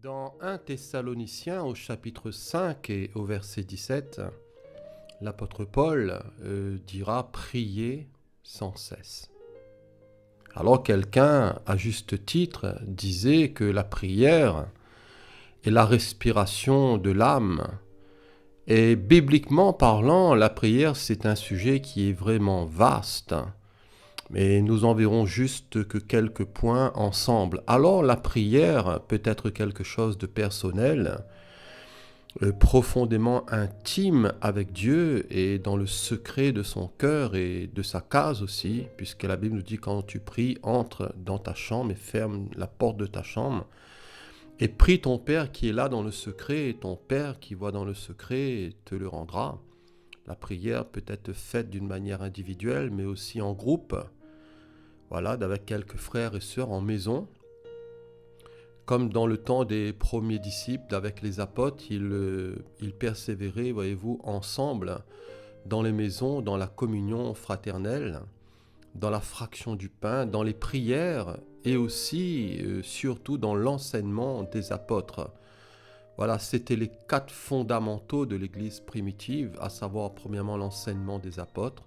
Dans 1 Thessaloniciens au chapitre 5 et au verset 17, l'apôtre Paul dira « Priez sans cesse ». Alors quelqu'un, à juste titre, disait que la prière est la respiration de l'âme. Et bibliquement parlant, la prière, c'est un sujet qui est vraiment vaste. Mais nous en verrons juste que quelques points ensemble. Alors la prière peut être quelque chose de personnel, profondément intime avec Dieu et dans le secret de son cœur et de sa case aussi, puisque la Bible nous dit quand tu pries, entre dans ta chambre et ferme la porte de ta chambre et prie ton Père qui est là dans le secret, et ton Père qui voit dans le secret te le rendra. La prière peut être faite d'une manière individuelle, mais aussi en groupe, voilà, avec quelques frères et sœurs en maison. Comme dans le temps des premiers disciples avec les apôtres, ils persévéraient, voyez-vous, ensemble dans les maisons, dans la communion fraternelle, dans la fraction du pain, dans les prières et aussi, surtout, dans l'enseignement des apôtres. Voilà, c'était les 4 fondamentaux de l'Église primitive, à savoir premièrement l'enseignement des apôtres,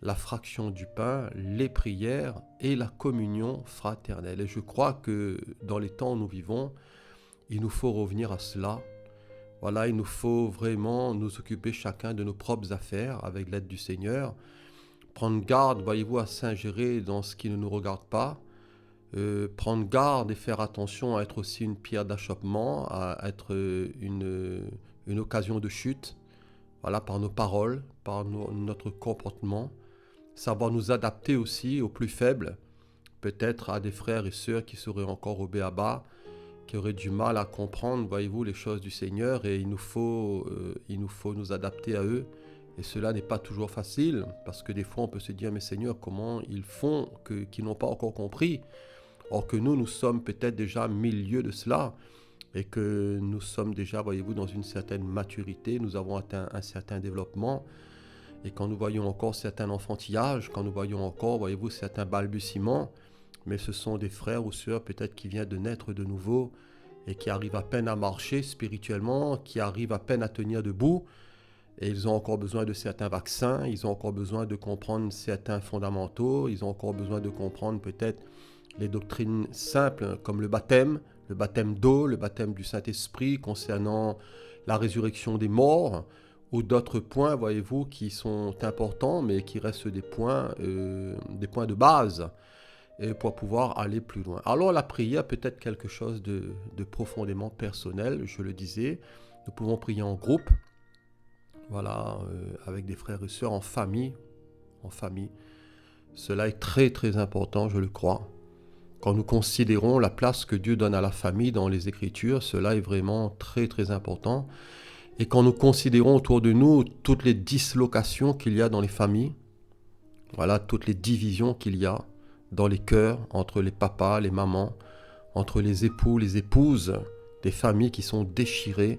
la fraction du pain, les prières et la communion fraternelle. Et je crois que dans les temps où nous vivons, il nous faut revenir à cela. Voilà, il nous faut vraiment nous occuper chacun de nos propres affaires avec l'aide du Seigneur. Prendre garde, voyez-vous, à s'ingérer dans ce qui ne nous regarde pas. Prendre garde et faire attention à être aussi une pierre d'achoppement, à être une occasion de chute. Voilà, par nos paroles, par notre comportement. Savoir nous adapter aussi aux plus faibles, peut-être à des frères et sœurs qui seraient encore au béaba, qui auraient du mal à comprendre, voyez-vous, les choses du Seigneur, et il nous faut nous adapter à eux. Et cela n'est pas toujours facile, parce que des fois on peut se dire, mais Seigneur, comment ils font qu'ils n'ont pas encore compris? Or que nous sommes peut-être déjà milieu de cela, et que nous sommes déjà, voyez-vous, dans une certaine maturité, nous avons atteint un certain développement. Et quand nous voyons encore certains enfantillages, quand nous voyons encore, voyez-vous, certains balbutiements, mais ce sont des frères ou sœurs peut-être qui viennent de naître de nouveau et qui arrivent à peine à marcher spirituellement, qui arrivent à peine à tenir debout, et ils ont encore besoin de certains vaccins, ils ont encore besoin de comprendre certains fondamentaux, ils ont encore besoin de comprendre peut-être les doctrines simples comme le baptême d'eau, le baptême du Saint-Esprit concernant la résurrection des morts, ou d'autres points, voyez-vous, qui sont importants, mais qui restent des points de base pour pouvoir aller plus loin. Alors la prière peut être quelque chose de profondément personnel, je le disais. Nous pouvons prier en groupe, voilà, avec des frères et sœurs, en famille. Cela est très très important, je le crois. Quand nous considérons la place que Dieu donne à la famille dans les Écritures, cela est vraiment très très important. Et quand nous considérons autour de nous toutes les dislocations qu'il y a dans les familles, voilà, toutes les divisions qu'il y a dans les cœurs entre les papas, les mamans, entre les époux, les épouses, des familles qui sont déchirées,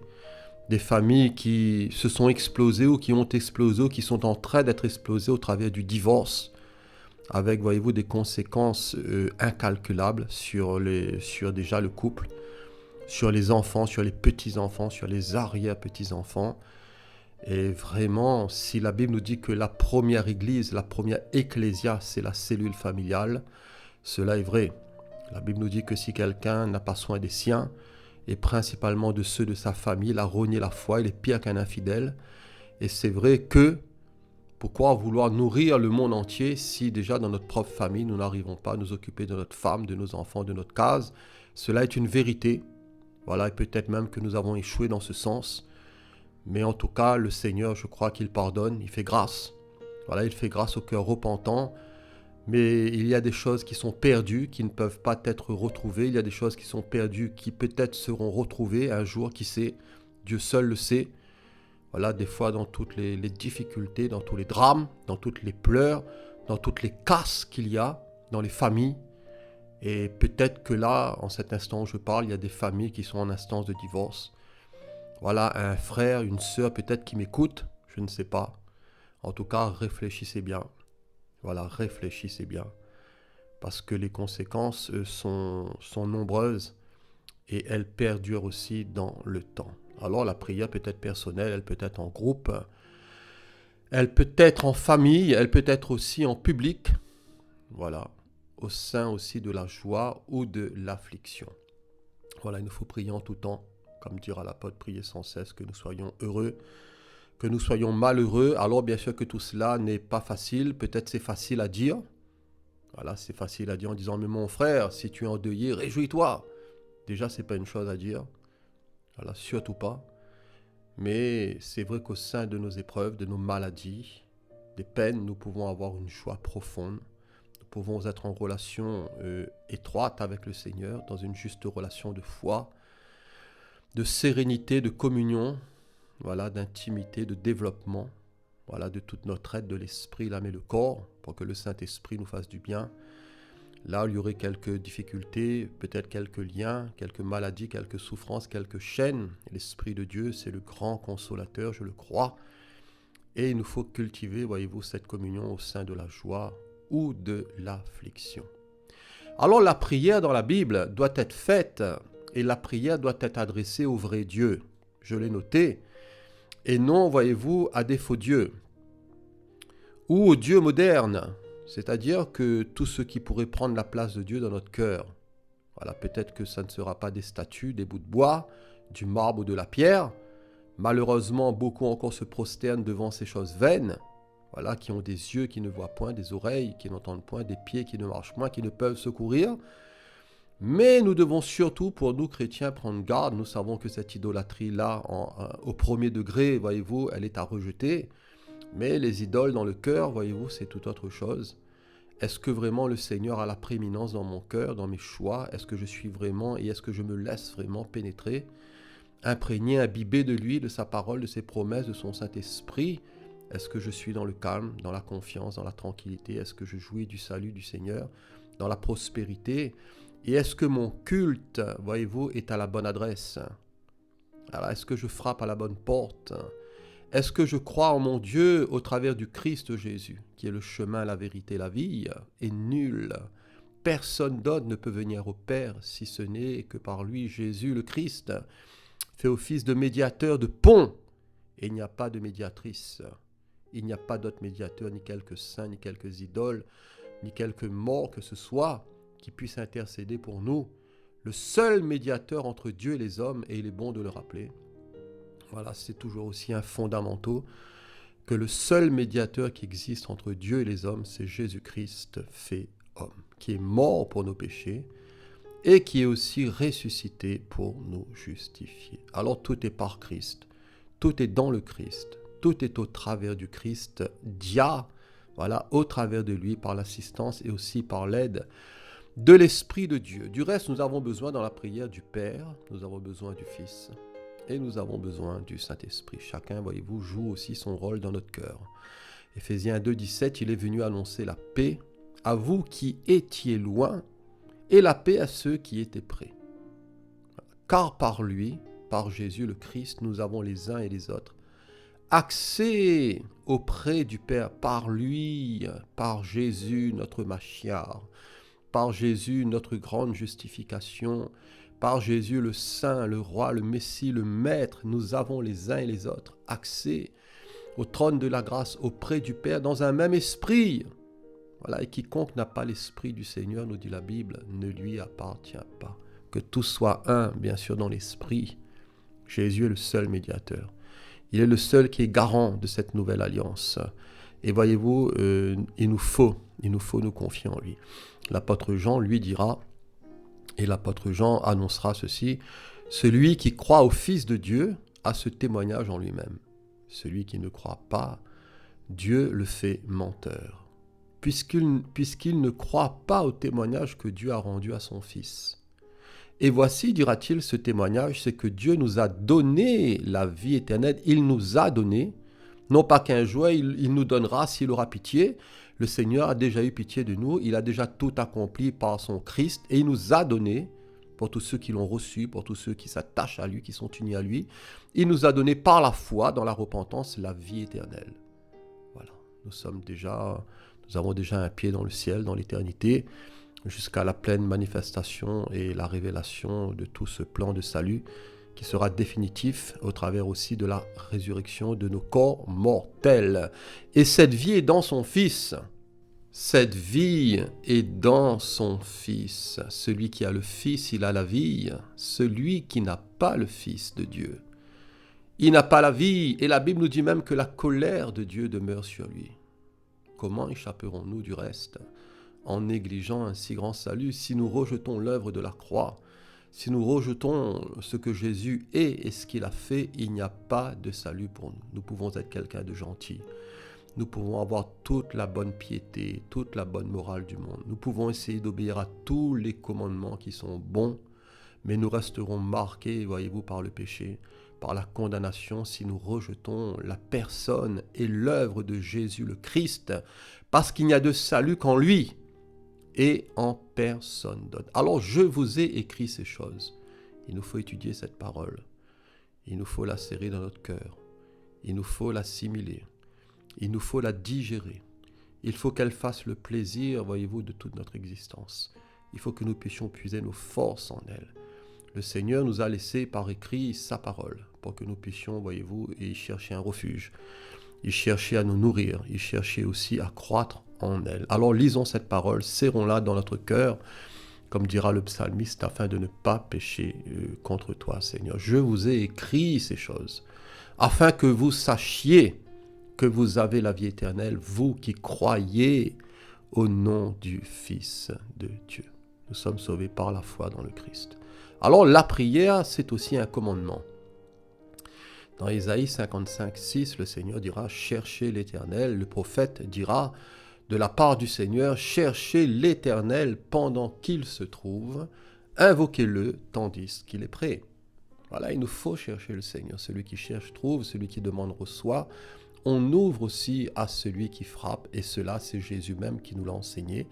des familles qui se sont explosées ou qui ont explosé ou qui sont en train d'être explosées au travers du divorce, avec, voyez-vous, des conséquences incalculables sur déjà le couple, sur les enfants, sur les petits-enfants, sur les arrière-petits-enfants. Et vraiment, si la Bible nous dit que la première église, la première ecclésia, c'est la cellule familiale, cela est vrai. La Bible nous dit que si quelqu'un n'a pas soin des siens, et principalement de ceux de sa famille, il a renié la foi, il est pire qu'un infidèle. Et c'est vrai que, pourquoi vouloir nourrir le monde entier si déjà dans notre propre famille, nous n'arrivons pas à nous occuper de notre femme, de nos enfants, de notre case? Cela est une vérité. Voilà, et peut-être même que nous avons échoué dans ce sens. Mais en tout cas, le Seigneur, je crois qu'il pardonne, il fait grâce. Voilà, il fait grâce au cœur repentant. Mais il y a des choses qui sont perdues, qui ne peuvent pas être retrouvées. Il y a des choses qui sont perdues, qui peut-être seront retrouvées un jour, qui sait. Dieu seul le sait. Voilà, des fois dans toutes les difficultés, dans tous les drames, dans toutes les pleurs, dans toutes les casses qu'il y a dans les familles. Et peut-être que là, en cet instant où je parle, il y a des familles qui sont en instance de divorce. Voilà, un frère, une sœur peut-être qui m'écoute, je ne sais pas. En tout cas, réfléchissez bien. Voilà, réfléchissez bien. Parce que les conséquences sont nombreuses. et elle perdure aussi dans le temps. Alors la prière peut être personnelle, elle peut être en groupe, elle peut être en famille, elle peut être aussi en public, voilà, au sein aussi de la joie ou de l'affliction. Voilà, il nous faut prier en tout temps, comme dira l'apôtre, prier sans cesse, que nous soyons heureux, que nous soyons malheureux. Alors bien sûr que tout cela n'est pas facile, peut-être c'est facile à dire. Voilà, c'est facile à dire en disant, mais mon frère, si tu es endeuillé, réjouis-toi. Déjà, c'est pas une chose à dire. Voilà, surtout pas. Mais c'est vrai qu'au sein de nos épreuves, de nos maladies, des peines, nous pouvons avoir une joie profonde. Nous pouvons être en relation étroite avec le Seigneur, dans une juste relation de foi, de sérénité, de communion, voilà, d'intimité, de développement, voilà, de toute notre aide de l'esprit, l'âme et le corps, pour que le Saint-Esprit nous fasse du bien. Là, il y aurait quelques difficultés, peut-être quelques liens, quelques maladies, quelques souffrances, quelques chaînes. L'Esprit de Dieu, c'est le grand consolateur, je le crois. Et il nous faut cultiver, voyez-vous, cette communion au sein de la joie ou de l'affliction. Alors, la prière dans la Bible doit être faite et la prière doit être adressée au vrai Dieu. Je l'ai noté. Et non, voyez-vous, à des faux dieux ou au Dieu moderne. C'est-à-dire que tout ce qui pourrait prendre la place de Dieu dans notre cœur. Voilà, peut-être que ça ne sera pas des statues, des bouts de bois, du marbre ou de la pierre. Malheureusement, beaucoup encore se prosternent devant ces choses vaines, voilà, qui ont des yeux qui ne voient point, des oreilles qui n'entendent point, des pieds qui ne marchent point, qui ne peuvent secourir. Mais nous devons surtout, pour nous chrétiens, prendre garde. Nous savons que cette idolâtrie-là, au premier degré, voyez-vous, elle est à rejeter. Mais les idoles dans le cœur, voyez-vous, c'est tout autre chose. Est-ce que vraiment le Seigneur a la prééminence dans mon cœur, dans mes choix? Est-ce que je suis vraiment et est-ce que je me laisse vraiment pénétrer, imprégné, imbibé de lui, de sa parole, de ses promesses, de son Saint-Esprit? Est-ce que je suis dans le calme, dans la confiance, dans la tranquillité? Est-ce que je jouis du salut du Seigneur, dans la prospérité? Et est-ce que mon culte, voyez-vous, est à la bonne adresse? Alors, est-ce que je frappe à la bonne porte? Est-ce que je crois en mon Dieu au travers du Christ Jésus, qui est le chemin, la vérité, la vie, et nul, personne d'autre ne peut venir au Père si ce n'est que par lui, Jésus le Christ, fait office de médiateur, de pont, et il n'y a pas de médiatrice. Il n'y a pas d'autre médiateur, ni quelques saints, ni quelques idoles, ni quelques morts que ce soit, qui puissent intercéder pour nous. Le seul médiateur entre Dieu et les hommes, et il est bon de le rappeler, voilà, c'est toujours aussi un fondamental que le seul médiateur qui existe entre Dieu et les hommes, c'est Jésus-Christ fait homme, qui est mort pour nos péchés et qui est aussi ressuscité pour nous justifier. Alors tout est par Christ, tout est dans le Christ, tout est au travers du Christ, voilà, au travers de lui, par l'assistance et aussi par l'aide de l'Esprit de Dieu. Du reste, nous avons besoin dans la prière du Père, nous avons besoin du Fils, et nous avons besoin du Saint-Esprit. Chacun, voyez-vous, joue aussi son rôle dans notre cœur. Éphésiens 2, 17, il est venu annoncer la paix à vous qui étiez loin et la paix à ceux qui étaient près. Car par lui, par Jésus le Christ, nous avons les uns et les autres accès auprès du Père par lui, par Jésus notre Machiar, par Jésus notre grande justification, par Jésus le Saint, le Roi, le Messie, le Maître, nous avons les uns et les autres accès au trône de la grâce auprès du Père dans un même esprit. Voilà, et quiconque n'a pas l'esprit du Seigneur, nous dit la Bible, ne lui appartient pas. Que tout soit un, bien sûr, dans l'esprit. Jésus est le seul médiateur. Il est le seul qui est garant de cette nouvelle alliance. Et voyez-vous, il nous faut nous confier en lui. L'apôtre Jean lui dira, et l'apôtre Jean annoncera ceci, « Celui qui croit au Fils de Dieu a ce témoignage en lui-même. Celui qui ne croit pas, Dieu le fait menteur, puisqu'il ne croit pas au témoignage que Dieu a rendu à son Fils. Et voici, dira-t-il, ce témoignage, c'est que Dieu nous a donné la vie éternelle. Il nous a donné, non pas qu'un jour il nous donnera s'il aura pitié. Le Seigneur a déjà eu pitié de nous, il a déjà tout accompli par son Christ et il nous a donné, pour tous ceux qui l'ont reçu, pour tous ceux qui s'attachent à lui, qui sont unis à lui, il nous a donné par la foi, dans la repentance, la vie éternelle. Voilà, nous avons déjà un pied dans le ciel, dans l'éternité. jusqu'à la pleine manifestation et la révélation de tout ce plan de salut qui sera définitif au travers aussi de la résurrection de nos corps mortels. Et cette vie est dans son Fils. Cette vie est dans son Fils. Celui qui a le Fils, il a la vie. Celui qui n'a pas le Fils de Dieu, il n'a pas la vie. Et la Bible nous dit même que la colère de Dieu demeure sur lui. Comment échapperons-nous du reste en négligeant un si grand salut si nous rejetons l'œuvre de la croix? Si nous rejetons ce que Jésus est et ce qu'il a fait, il n'y a pas de salut pour nous. Nous pouvons être quelqu'un de gentil. Nous pouvons avoir toute la bonne piété, toute la bonne morale du monde. Nous pouvons essayer d'obéir à tous les commandements qui sont bons, mais nous resterons marqués, voyez-vous, par le péché, par la condamnation si nous rejetons la personne et l'œuvre de Jésus le Christ, parce qu'il n'y a de salut qu'en lui et en personne d'autre. Alors je vous ai écrit ces choses. Il nous faut étudier cette parole. Il nous faut la serrer dans notre cœur. Il nous faut l'assimiler. Il nous faut la digérer. Il faut qu'elle fasse le plaisir, voyez-vous, de toute notre existence. Il faut que nous puissions puiser nos forces en elle. Le Seigneur nous a laissé par écrit sa parole pour que nous puissions, voyez-vous, y chercher un refuge. Y chercher à nous nourrir. Y chercher aussi à croître en elle. Alors lisons cette parole, serrons-la dans notre cœur, comme dira le psalmiste, afin de ne pas pécher contre toi, Seigneur. Je vous ai écrit ces choses, afin que vous sachiez que vous avez la vie éternelle, vous qui croyez au nom du Fils de Dieu. Nous sommes sauvés par la foi dans le Christ. Alors la prière, c'est aussi un commandement. Dans Ésaïe 55, 6, le Seigneur dira « Cherchez l'Éternel ». Le prophète dira de la part du Seigneur « Cherchez l'Éternel pendant qu'il se trouve, invoquez-le tandis qu'il est prêt ». Voilà, il nous faut chercher le Seigneur. Celui qui cherche trouve, celui qui demande reçoit. On ouvre aussi à celui qui frappe, et cela, c'est Jésus même qui nous l'a enseigné.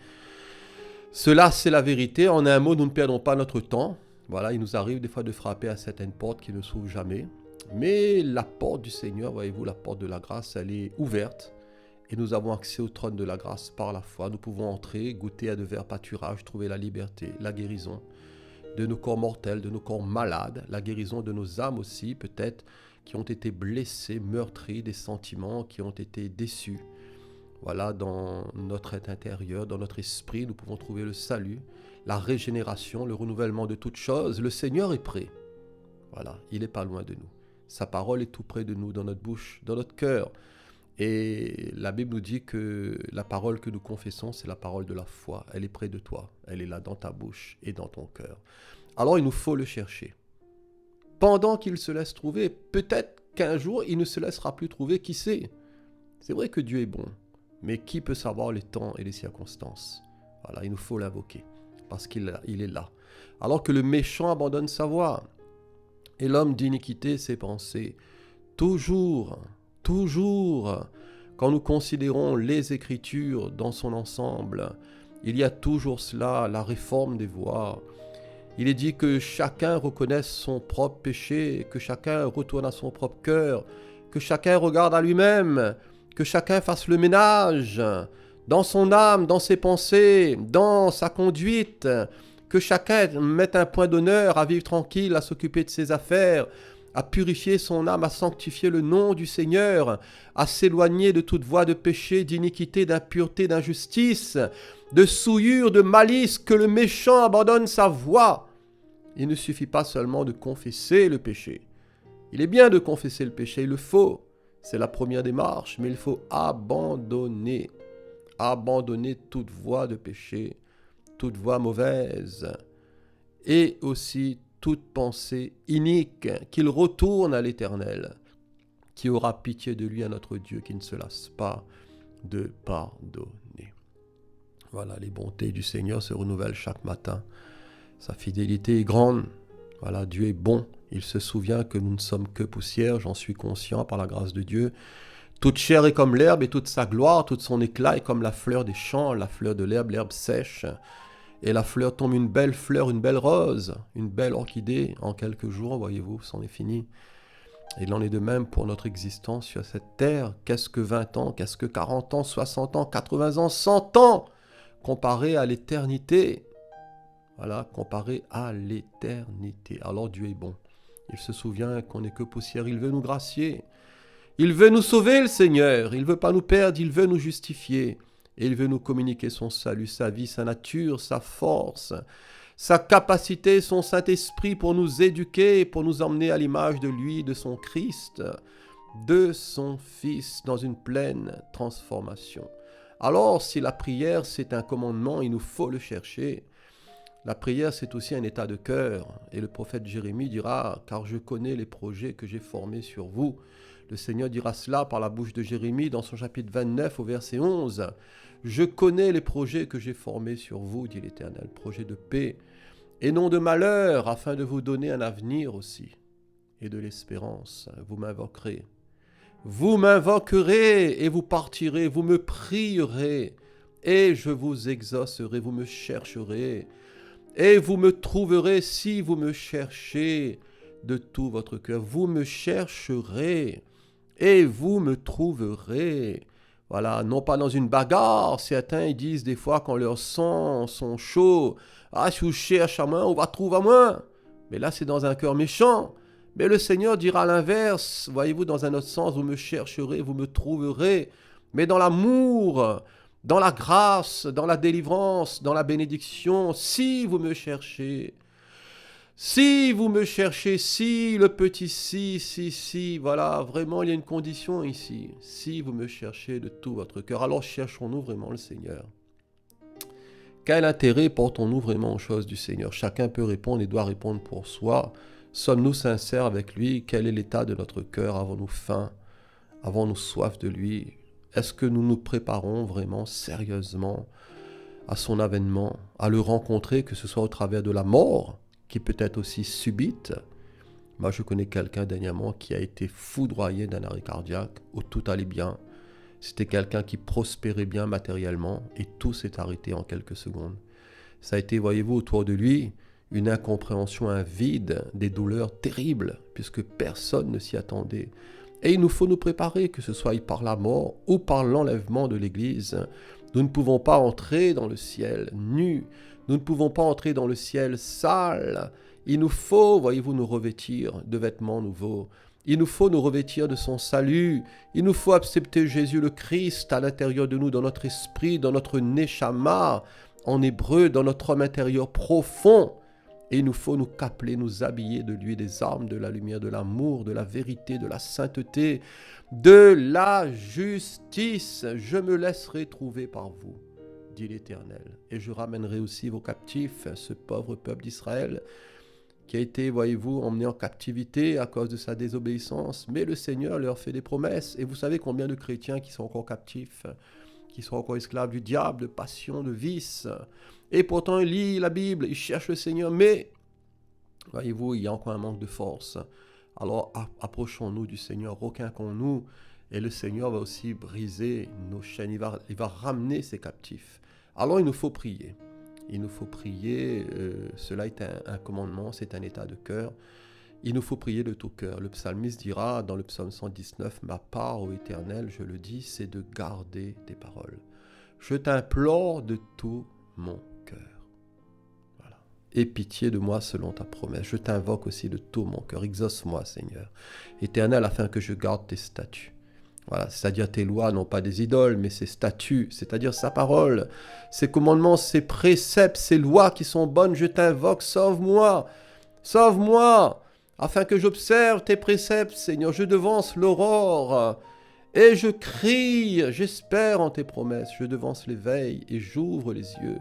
Cela, c'est la vérité. En un mot, nous ne perdons pas notre temps. Voilà, il nous arrive des fois de frapper à certaines portes qui ne s'ouvrent jamais. Mais la porte du Seigneur, voyez-vous, la porte de la grâce, elle est ouverte. Et nous avons accès au trône de la grâce par la foi. Nous pouvons entrer, goûter à de verts pâturages, trouver la liberté, la guérison de nos corps mortels, de nos corps malades, la guérison de nos âmes aussi, peut-être, qui ont été blessés, meurtris, des sentiments qui ont été déçus. Voilà, dans notre être intérieur, dans notre esprit, nous pouvons trouver le salut, la régénération, le renouvellement de toutes choses. Le Seigneur est prêt. Voilà, il n'est pas loin de nous. Sa parole est tout près de nous, dans notre bouche, dans notre cœur. Et la Bible nous dit que la parole que nous confessons, c'est la parole de la foi. Elle est près de toi. Elle est là dans ta bouche et dans ton cœur. Alors il nous faut le chercher. Pendant qu'il se laisse trouver, peut-être qu'un jour, il ne se laissera plus trouver, qui sait? C'est vrai que Dieu est bon, mais qui peut savoir les temps et les circonstances? Voilà, il nous faut l'invoquer, parce qu'il est là. Alors que le méchant abandonne sa voie, et l'homme d'iniquité ses pensées. Toujours, quand nous considérons les Écritures dans son ensemble, il y a toujours cela, la réforme des voies. Il est dit que chacun reconnaisse son propre péché, que chacun retourne à son propre cœur, que chacun regarde à lui-même, que chacun fasse le ménage dans son âme, dans ses pensées, dans sa conduite, que chacun mette un point d'honneur à vivre tranquille, à s'occuper de ses affaires, à purifier son âme, à sanctifier le nom du Seigneur, à s'éloigner de toute voie de péché, d'iniquité, d'impureté, d'injustice, de souillure, de malice, que le méchant abandonne sa voie. Il ne suffit pas seulement de confesser le péché. Il est bien de confesser le péché, il le faut. C'est la première démarche, mais il faut abandonner toute voie de péché, toute voie mauvaise, et aussi toute pensée inique, qu'il retourne à l'Éternel, qui aura pitié de lui, à notre Dieu, qui ne se lasse pas de pardonner. Voilà, les bontés du Seigneur se renouvellent chaque matin. Sa fidélité est grande. Voilà, Dieu est bon. Il se souvient que nous ne sommes que poussière, j'en suis conscient par la grâce de Dieu. Toute chair est comme l'herbe et toute sa gloire, tout son éclat est comme la fleur des champs, la fleur de l'herbe sèche. Et la fleur tombe, une belle fleur, une belle rose, une belle orchidée. En quelques jours, voyez-vous, c'en est fini. Et il en est de même pour notre existence sur cette terre. Qu'est-ce que 20 ans, qu'est-ce que 40 ans, 60 ans, 80 ans, 100 ans? comparé à l'éternité. Voilà, comparé à l'éternité. Alors Dieu est bon. Il se souvient qu'on n'est que poussière. Il veut nous gracier. Il veut nous sauver, le Seigneur. Il ne veut pas nous perdre, il veut nous justifier. Et il veut nous communiquer son salut, sa vie, sa nature, sa force, sa capacité, son Saint-Esprit pour nous éduquer, pour nous emmener à l'image de lui, de son Christ, de son Fils, dans une pleine transformation. Alors, si la prière, c'est un commandement, il nous faut le chercher. La prière, c'est aussi un état de cœur. Et le prophète Jérémie dira « Car je connais les projets que j'ai formés sur vous ». Le Seigneur dira cela par la bouche de Jérémie dans son chapitre 29 au verset 11. « Je connais les projets que j'ai formés sur vous, dit l'Éternel, projets de paix et non de malheur, afin de vous donner un avenir aussi et de l'espérance. Vous m'invoquerez. Vous m'invoquerez et vous partirez, vous me prierez et je vous exaucerai, vous me chercherez. Et vous me trouverez si vous me cherchez de tout votre cœur. Vous me chercherez et vous me trouverez. » Voilà, non pas dans une bagarre. Certains ils disent des fois quand leurs sangs sont chauds, « Ah, si vous cherchez à moi, on va trouver à moi. » Mais là, c'est dans un cœur méchant. Mais le Seigneur dira l'inverse. Voyez-vous, dans un autre sens, vous me chercherez, vous me trouverez. Mais dans l'amour, dans la grâce, dans la délivrance, dans la bénédiction, si vous me cherchez, si, le petit si, voilà, vraiment il y a une condition ici. Si vous me cherchez de tout votre cœur, alors cherchons-nous vraiment le Seigneur. Quel intérêt portons-nous vraiment aux choses du Seigneur? Chacun peut répondre et doit répondre pour soi. Sommes-nous sincères avec lui? Quel est l'état de notre cœur? Avons-nous faim? Avons-nous soif de lui? Est-ce que nous nous préparons vraiment sérieusement à son avènement, à le rencontrer, que ce soit au travers de la mort, qui peut être aussi subite? Moi, je connais quelqu'un dernièrement qui a été foudroyé d'un arrêt cardiaque, où tout allait bien. C'était quelqu'un qui prospérait bien matériellement, et tout s'est arrêté en quelques secondes. Ça a été, voyez-vous, autour de lui, une incompréhension, un vide, des douleurs terribles, puisque personne ne s'y attendait. Et il nous faut nous préparer, que ce soit par la mort ou par l'enlèvement de l'Église. Nous ne pouvons pas entrer dans le ciel nus. Nous ne pouvons pas entrer dans le ciel sale. Il nous faut, voyez-vous, nous revêtir de vêtements nouveaux. Il nous faut nous revêtir de son salut. Il nous faut accepter Jésus le Christ à l'intérieur de nous, dans notre esprit, dans notre neshama, en hébreu, dans notre homme intérieur profond. Et il nous faut nous capeler, nous habiller de lui, des armes de la lumière, de l'amour, de la vérité, de la sainteté, de la justice. Je me laisserai trouver par vous, dit l'Éternel. Et je ramènerai aussi vos captifs, ce pauvre peuple d'Israël, qui a été, voyez-vous, emmené en captivité à cause de sa désobéissance. Mais le Seigneur leur fait des promesses. Et vous savez combien de chrétiens qui sont encore captifs, qui sont encore esclaves du diable, de passion, de vice. Et pourtant, ils lisent la Bible, ils cherchent le Seigneur. Mais, voyez-vous, il y a encore un manque de force. Alors, approchons-nous du Seigneur, requinquons-nous. Et le Seigneur va aussi briser nos chaînes. Il va ramener ses captifs. Alors, il nous faut prier. Il nous faut prier, cela est un commandement, c'est un état de cœur. Il nous faut prier de tout cœur. Le psalmiste dira dans le psaume 119, « Ma part, ô Éternel, je le dis, c'est de garder tes paroles. Je t'implore de tout mon cœur. » Voilà. Aie pitié de moi selon ta promesse. Je t'invoque aussi de tout mon cœur. Exauce-moi, Seigneur. Éternel, afin que je garde tes statuts. Voilà, c'est-à-dire tes lois, non pas des idoles, mais ses statuts, c'est-à-dire sa parole, ses commandements, ses préceptes, ses lois qui sont bonnes, je t'invoque, sauve-moi, afin que j'observe tes préceptes, Seigneur, je devance l'aurore, et je crie, j'espère en tes promesses, je devance l'éveil, et j'ouvre les yeux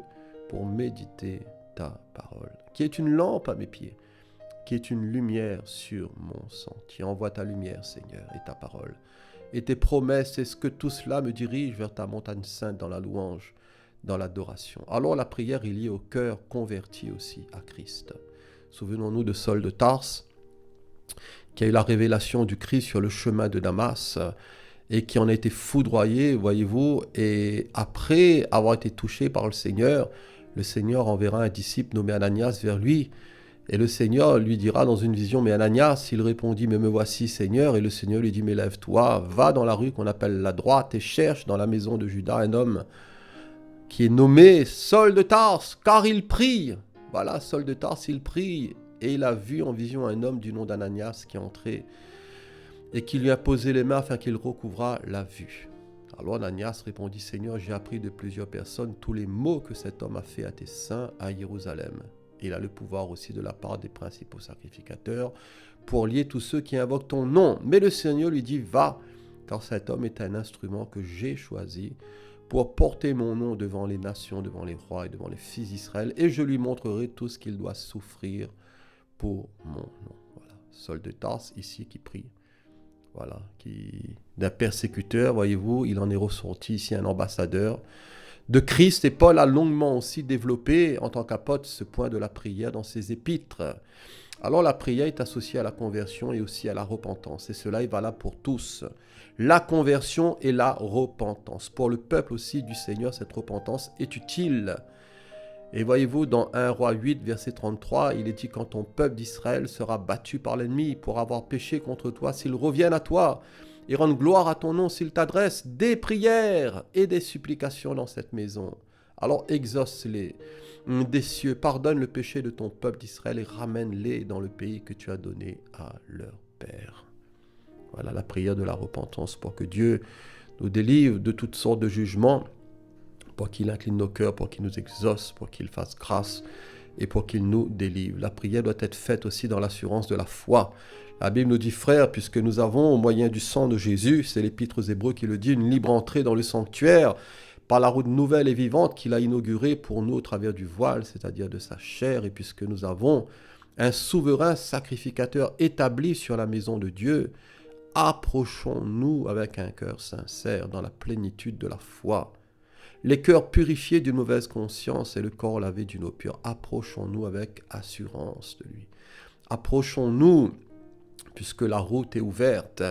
pour méditer ta parole, qui est une lampe à mes pieds, qui est une lumière sur mon sentier. Envoie ta lumière, Seigneur, et ta parole. Et tes promesses, est-ce que tout cela me dirige vers ta montagne sainte dans la louange, dans l'adoration? Alors la prière est liée au cœur converti aussi à Christ. Souvenons-nous de Saul de Tarse, qui a eu la révélation du Christ sur le chemin de Damas, et qui en a été foudroyé, voyez-vous, et après avoir été touché par le Seigneur enverra un disciple nommé Ananias vers lui, et le Seigneur lui dira dans une vision, « Mais Ananias, il répondit, mais me voici, Seigneur. » Et le Seigneur lui dit, « Mais lève-toi, va dans la rue qu'on appelle la droite et cherche dans la maison de Judas un homme qui est nommé Saul de Tarse, car il prie. Voilà, Saul de Tarse, il prie, et il a vu en vision un homme du nom d'Ananias qui est entré, et qui lui a posé les mains afin qu'il recouvrât la vue. Alors Ananias répondit, Seigneur, j'ai appris de plusieurs personnes tous les maux que cet homme a fait à tes saints à Jérusalem. Il a le pouvoir aussi de la part des principaux sacrificateurs pour lier tous ceux qui invoquent ton nom. Mais le Seigneur lui dit, va, car cet homme est un instrument que j'ai choisi pour porter mon nom devant les nations, devant les rois et devant les fils d'Israël, et je lui montrerai tout ce qu'il doit souffrir pour mon nom. Voilà, Saul de Tarse ici qui prie. Voilà, d'un persécuteur, voyez-vous, il en est ressorti ici un ambassadeur de Christ, et Paul a longuement aussi développé en tant qu'apôtre ce point de la prière dans ses épîtres. Alors la prière est associée à la conversion et aussi à la repentance, et cela est valable pour tous. La conversion et la repentance. Pour le peuple aussi du Seigneur, cette repentance est utile. Et voyez-vous, dans 1 Roi 8, verset 33, il est dit, quand ton peuple d'Israël sera battu par l'ennemi pour avoir péché contre toi, s'ils reviennent à toi et rendent gloire à ton nom, s'ils t'adressent des prières et des supplications dans cette maison, alors exauce-les des cieux, pardonne le péché de ton peuple d'Israël et ramène-les dans le pays que tu as donné à leur père. Voilà la prière de la repentance pour que Dieu nous délivre de toutes sortes de jugements, pour qu'il incline nos cœurs, pour qu'il nous exauce, pour qu'il fasse grâce et pour qu'il nous délivre. La prière doit être faite aussi dans l'assurance de la foi. La Bible nous dit, frères, puisque nous avons au moyen du sang de Jésus, c'est l'Épître aux Hébreux qui le dit, une libre entrée dans le sanctuaire par la route nouvelle et vivante qu'il a inaugurée pour nous au travers du voile, c'est-à-dire de sa chair, et puisque nous avons un souverain sacrificateur établi sur la maison de Dieu, approchons-nous avec un cœur sincère dans la plénitude de la foi. Les cœurs purifiés d'une mauvaise conscience et le corps lavé d'une eau pure. Approchons-nous avec assurance de lui. Approchons-nous, puisque la route est ouverte,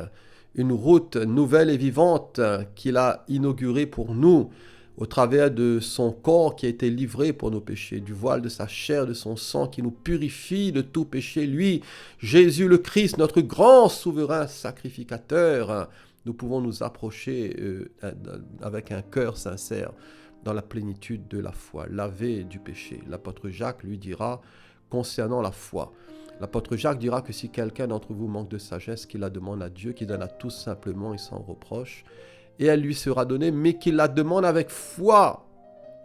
une route nouvelle et vivante qu'il a inaugurée pour nous, au travers de son corps qui a été livré pour nos péchés, du voile de sa chair, de son sang qui nous purifie de tout péché. Lui, Jésus le Christ, notre grand souverain sacrificateur, nous pouvons nous approcher avec un cœur sincère dans la plénitude de la foi, lavé du péché. L'apôtre Jacques lui dira concernant la foi. L'apôtre Jacques dira que si quelqu'un d'entre vous manque de sagesse, qu'il la demande à Dieu, qui donne à tous simplement et sans reproche, et elle lui sera donnée, mais qu'il la demande avec foi.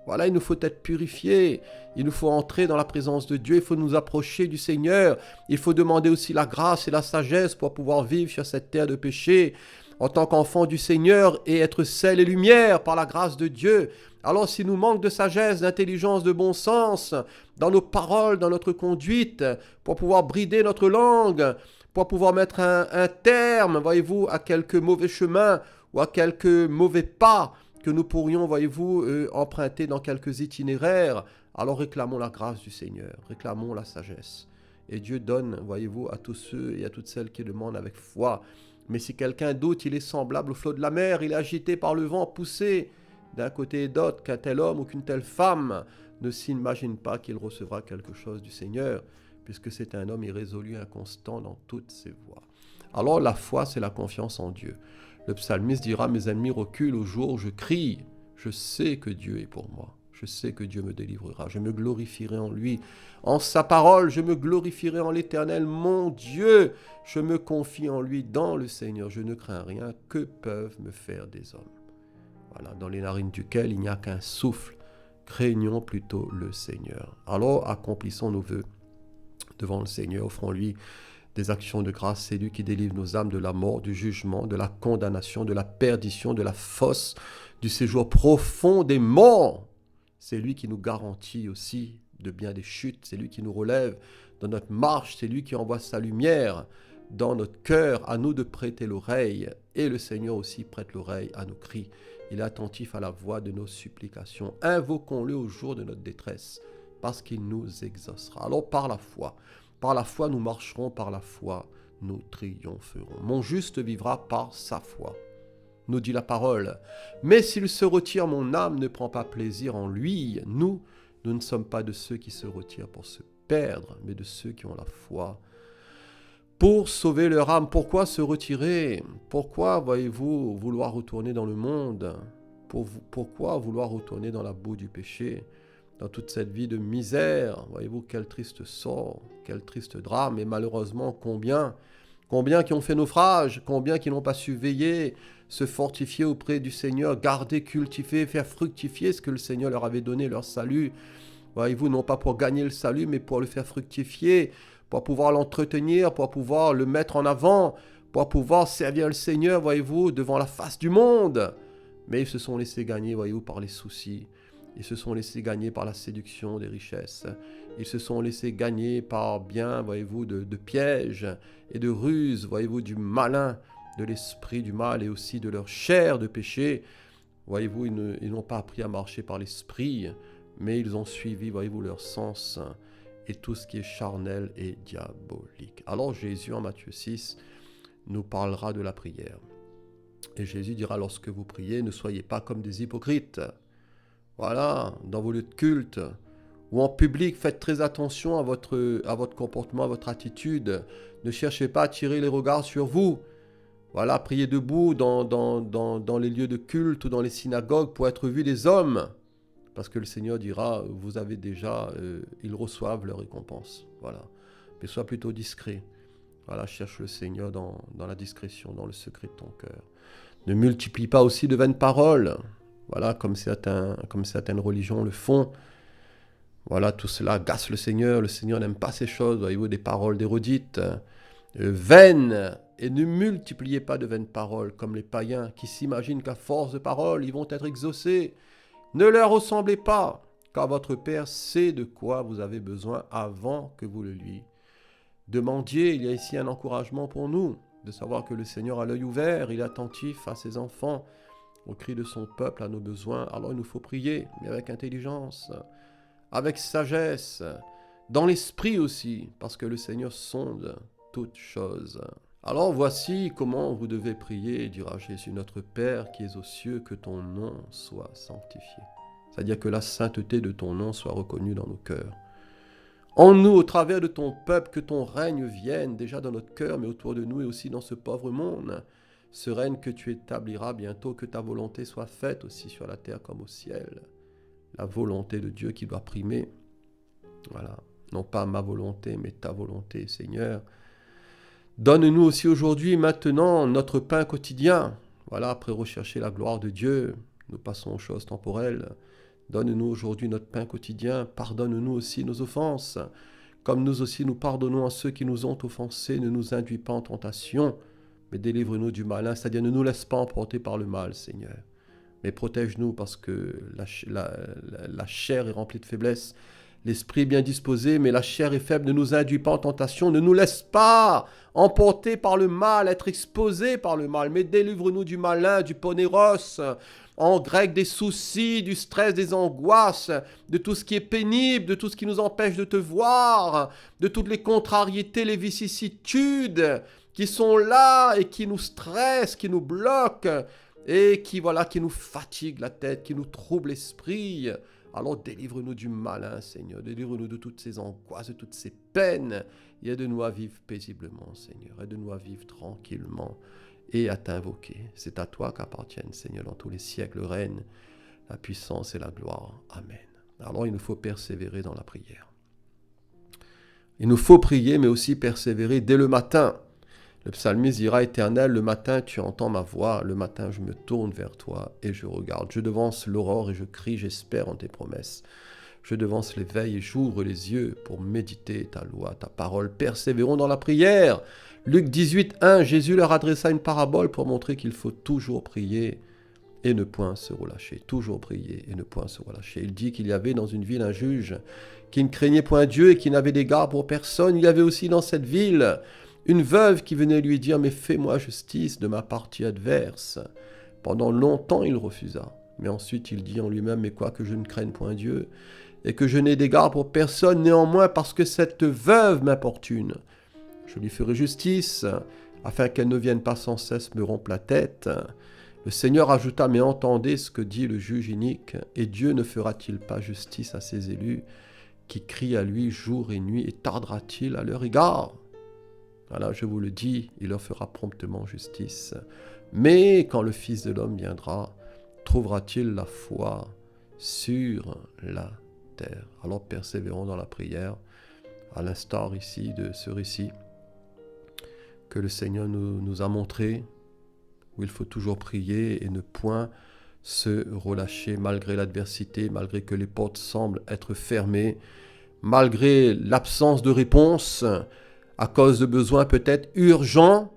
Voilà, il nous faut être purifiés, il nous faut entrer dans la présence de Dieu, il faut nous approcher du Seigneur, il faut demander aussi la grâce et la sagesse pour pouvoir vivre sur cette terre de péché en tant qu'enfant du Seigneur et être sel et lumière par la grâce de Dieu. Alors s'il nous manque de sagesse, d'intelligence, de bon sens dans nos paroles, dans notre conduite, pour pouvoir brider notre langue, pour pouvoir mettre un terme, voyez-vous, à quelques mauvais chemins ou à quelques mauvais pas que nous pourrions, voyez-vous, emprunter dans quelques itinéraires, alors réclamons la grâce du Seigneur, réclamons la sagesse. Et Dieu donne, voyez-vous, à tous ceux et à toutes celles qui demandent avec foi. Mais si quelqu'un doute, il est semblable au flot de la mer, il est agité par le vent, poussé d'un côté et d'autre, qu'un tel homme ou qu'une telle femme ne s'imagine pas qu'il recevra quelque chose du Seigneur, puisque c'est un homme irrésolu, inconstant dans toutes ses voies. Alors la foi, c'est la confiance en Dieu. Le psalmiste dira, mes ennemis reculent au jour où je crie, je sais que Dieu est pour moi. Je sais que Dieu me délivrera. Je me glorifierai en lui. En sa parole, je me glorifierai en l'Éternel. Mon Dieu, je me confie en lui dans le Seigneur. Je ne crains rien. Que peuvent me faire des hommes? Voilà, dans les narines duquel il n'y a qu'un souffle. Craignons plutôt le Seigneur. Alors, accomplissons nos vœux devant le Seigneur. Offrons-lui des actions de grâce. C'est lui qui délivre nos âmes de la mort, du jugement, de la condamnation, de la perdition, de la fosse, du séjour profond des morts. C'est lui qui nous garantit aussi de bien des chutes. C'est lui qui nous relève dans notre marche. C'est lui qui envoie sa lumière dans notre cœur. À nous de prêter l'oreille. Et le Seigneur aussi prête l'oreille à nos cris. Il est attentif à la voix de nos supplications. Invoquons-le au jour de notre détresse, parce qu'il nous exaucera. Alors par la foi nous marcherons, par la foi nous triompherons. Mon juste vivra par sa foi, nous dit la parole. Mais s'il se retire, mon âme ne prend pas plaisir en lui. Nous ne sommes pas de ceux qui se retirent pour se perdre, mais de ceux qui ont la foi pour sauver leur âme. Pourquoi se retirer? Pourquoi, voyez-vous, vouloir retourner dans le monde? Pourquoi vouloir retourner dans la boue du péché, dans toute cette vie de misère? Voyez-vous, quel triste sort, quel triste drame. Et malheureusement, combien qui ont fait naufrage, combien qui n'ont pas su veiller, se fortifier auprès du Seigneur, garder, cultiver, faire fructifier ce que le Seigneur leur avait donné, leur salut. Voyez-vous, non pas pour gagner le salut, mais pour le faire fructifier, pour pouvoir l'entretenir, pour pouvoir le mettre en avant, pour pouvoir servir le Seigneur, voyez-vous, devant la face du monde. Mais ils se sont laissés gagner, voyez-vous, par les soucis. Ils se sont laissés gagner par la séduction des richesses. Ils se sont laissés gagner par bien, voyez-vous, de pièges et de ruses, voyez-vous, du malin, de l'esprit du mal et aussi de leur chair de péché. Voyez-vous, ils n'ont pas appris à marcher par l'esprit, mais ils ont suivi, voyez-vous, leur sens et tout ce qui est charnel et diabolique. Alors Jésus, en Matthieu 6, nous parlera de la prière. Et Jésus dira, lorsque vous priez, ne soyez pas comme des hypocrites. Voilà, dans vos lieux de culte ou en public, faites très attention à votre comportement, à votre attitude. Ne cherchez pas à attirer les regards sur vous. Voilà, priez debout dans les lieux de culte ou dans les synagogues pour être vus des hommes. Parce que le Seigneur dira, vous avez déjà, ils reçoivent leur récompense. Voilà, mais sois plutôt discret. Voilà, cherche le Seigneur dans la discrétion, dans le secret de ton cœur. Ne multiplie pas aussi de vaines paroles. Voilà, comme certaines religions le font. Voilà, tout cela agace le Seigneur. Le Seigneur n'aime pas ces choses. Voyez-vous, des paroles d'érudites, vaines. Et ne multipliez pas de vaines paroles comme les païens qui s'imaginent qu'à force de paroles, ils vont être exaucés. Ne leur ressemblez pas, car votre Père sait de quoi vous avez besoin avant que vous le lui demandiez. Il y a ici un encouragement pour nous, de savoir que le Seigneur a l'œil ouvert, il est attentif à ses enfants, aux cris de son peuple, à nos besoins. Alors il nous faut prier, mais avec intelligence, avec sagesse, dans l'esprit aussi, parce que le Seigneur sonde toutes choses. Alors voici comment vous devez prier, dira Jésus, notre Père qui es aux cieux, que ton nom soit sanctifié. C'est-à-dire que la sainteté de ton nom soit reconnue dans nos cœurs. En nous, au travers de ton peuple, que ton règne vienne déjà dans notre cœur, mais autour de nous et aussi dans ce pauvre monde. Ce règne que tu établiras bientôt, que ta volonté soit faite aussi sur la terre comme au ciel. La volonté de Dieu qui doit primer. Voilà, non pas ma volonté, mais ta volonté, Seigneur. Donne-nous aussi aujourd'hui, maintenant, notre pain quotidien. Voilà, après rechercher la gloire de Dieu, nous passons aux choses temporelles. Donne-nous aujourd'hui notre pain quotidien. Pardonne-nous aussi nos offenses, comme nous aussi nous pardonnons à ceux qui nous ont offensés. Ne nous induis pas en tentation, mais délivre-nous du malin. C'est-à-dire, ne nous laisse pas emporter par le mal, Seigneur. Mais protège-nous parce que la chair est remplie de faiblesse. L'esprit est bien disposé, mais la chair est faible. Ne nous induis pas en tentation. Ne nous laisse pas emporter par le mal, être exposé par le mal. Mais délivre-nous du malin, du ponéros, en grec des soucis, du stress, des angoisses, de tout ce qui est pénible, de tout ce qui nous empêche de te voir, de toutes les contrariétés, les vicissitudes qui sont là et qui nous stressent, qui nous bloquent et qui nous fatiguent la tête, qui nous troublent l'esprit. Alors délivre-nous du malin, Seigneur. Délivre-nous de toutes ces angoisses, de toutes ces peines. Et aide-nous à vivre paisiblement, Seigneur. Aide-nous à vivre tranquillement et à t'invoquer. C'est à toi qu'appartiennent, Seigneur, dans tous les siècles règne la puissance et la gloire. Amen. Alors il nous faut persévérer dans la prière. Il nous faut prier, mais aussi persévérer dès le matin. Le psalmiste dira, Éternel, le matin tu entends ma voix, le matin je me tourne vers toi et je regarde. Je devance l'aurore et je crie, j'espère en tes promesses. Je devance l'éveil et j'ouvre les yeux pour méditer ta loi, ta parole. Persévérons dans la prière. Luc 18, 1, Jésus leur adressa une parabole pour montrer qu'il faut toujours prier et ne point se relâcher. Toujours prier et ne point se relâcher. Il dit qu'il y avait dans une ville un juge qui ne craignait point Dieu et qui n'avait d'égard pour personne. Il y avait aussi dans cette ville une veuve qui venait lui dire « Mais fais-moi justice de ma partie adverse ». Pendant longtemps, il refusa. Mais ensuite, il dit en lui-même « Mais quoique je ne craigne point Dieu et que je n'ai d'égard pour personne, néanmoins, parce que cette veuve m'importune, je lui ferai justice, afin qu'elle ne vienne pas sans cesse me rompre la tête. » Le Seigneur ajouta « Mais entendez ce que dit le juge inique, et Dieu ne fera-t-il pas justice à ses élus qui crient à lui jour et nuit, et tardera-t-il à leur égard ?» Voilà, je vous le dis, il leur fera promptement justice. Mais quand le Fils de l'homme viendra, trouvera-t-il la foi sur la terre? Alors persévérons dans la prière, à l'instar ici de ce récit que le Seigneur nous a montré, où il faut toujours prier et ne point se relâcher malgré l'adversité, malgré que les portes semblent être fermées, malgré l'absence de réponse, à cause de besoins peut-être urgents,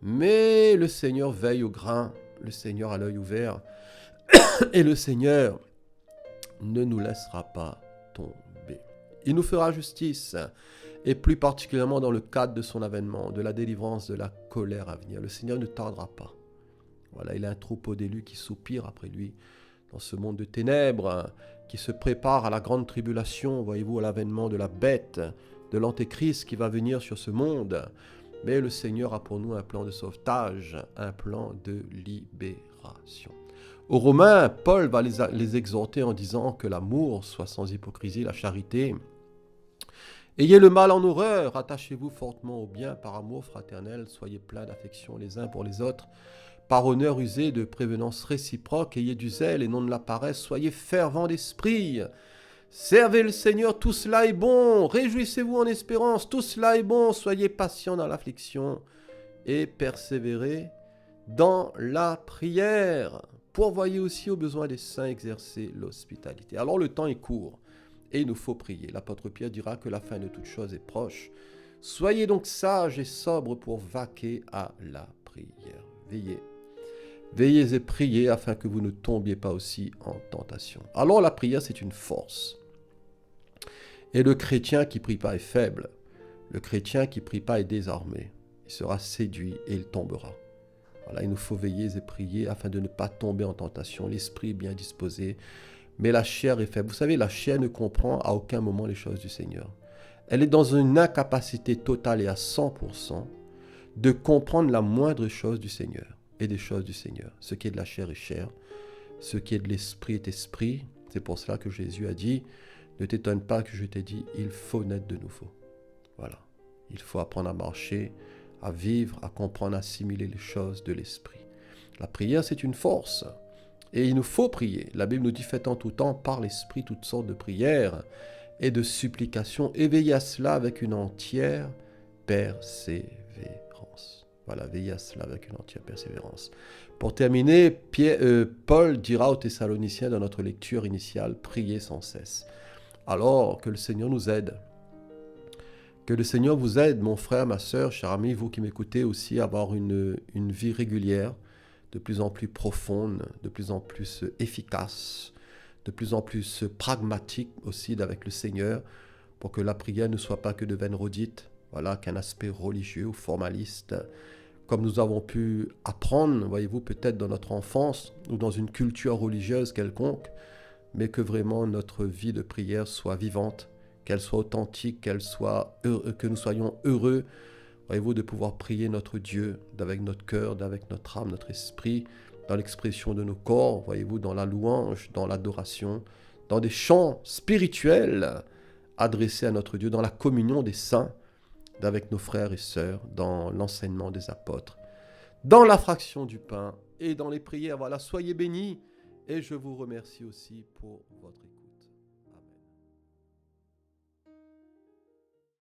mais le Seigneur veille au grain, le Seigneur a l'œil ouvert, et le Seigneur ne nous laissera pas tomber. Il nous fera justice, et plus particulièrement dans le cadre de son avènement, de la délivrance de la colère à venir. Le Seigneur ne tardera pas. Voilà, il a un troupeau d'élus qui soupirent après lui dans ce monde de ténèbres, qui se prépare à la grande tribulation, voyez-vous, à l'avènement de la bête, de l'antéchrist qui va venir sur ce monde. Mais le Seigneur a pour nous un plan de sauvetage, un plan de libération. Aux Romains, Paul va les exhorter en disant que l'amour soit sans hypocrisie, la charité. Ayez le mal en horreur, attachez-vous fortement au bien par amour fraternel, soyez pleins d'affection les uns pour les autres. Par honneur usé de prévenance réciproque, ayez du zèle et non de la paresse, soyez fervents d'esprit. Servez le Seigneur, tout cela est bon. Réjouissez-vous en espérance, tout cela est bon. Soyez patients dans l'affliction et persévérez dans la prière. Pourvoyez aussi aux besoins des saints, exercez l'hospitalité. Alors le temps est court et il nous faut prier. L'apôtre Pierre dira que la fin de toute chose est proche. Soyez donc sages et sobres pour vaquer à la prière. Veillez et priez afin que vous ne tombiez pas aussi en tentation. Alors la prière, c'est une force. Et le chrétien qui ne prie pas est faible. Le chrétien qui ne prie pas est désarmé. Il sera séduit et il tombera. Voilà, il nous faut veiller et prier afin de ne pas tomber en tentation. L'esprit est bien disposé, mais la chair est faible. Vous savez, la chair ne comprend à aucun moment les choses du Seigneur. Elle est dans une incapacité totale et à 100% de comprendre la moindre chose du Seigneur et des choses du Seigneur. Ce qui est de la chair est chair, ce qui est de l'esprit est esprit. C'est pour cela que Jésus a dit, ne t'étonne pas que je t'ai dit, il faut naître de nouveau. Voilà, il faut apprendre à marcher, à vivre, à comprendre, à assimiler les choses de l'esprit. La prière, c'est une force et il nous faut prier. La Bible nous dit, faites en tout temps par l'esprit toutes sortes de prières et de supplications, et veillez à cela avec une entière persévérance. Voilà, veillez à cela avec une entière persévérance. Pour terminer, Paul dira aux Thessaloniciens dans notre lecture initiale, priez sans cesse. Alors que le Seigneur nous aide. Que le Seigneur vous aide, mon frère, ma sœur, cher ami, vous qui m'écoutez aussi, à avoir une vie régulière, de plus en plus profonde, de plus en plus efficace, de plus en plus pragmatique aussi avec le Seigneur, pour que la prière ne soit pas que de vaines redites, voilà, qu'un aspect religieux ou formaliste, comme nous avons pu apprendre, voyez-vous, peut-être dans notre enfance ou dans une culture religieuse quelconque, mais que vraiment notre vie de prière soit vivante, qu'elle soit authentique, que nous soyons heureux, voyez-vous, de pouvoir prier notre Dieu avec notre cœur, avec notre âme, notre esprit, dans l'expression de nos corps, voyez-vous, dans la louange, dans l'adoration, dans des chants spirituels adressés à notre Dieu, dans la communion des saints, avec nos frères et sœurs, dans l'enseignement des apôtres, dans la fraction du pain et dans les prières. Voilà, soyez bénis et je vous remercie aussi pour votre écoute.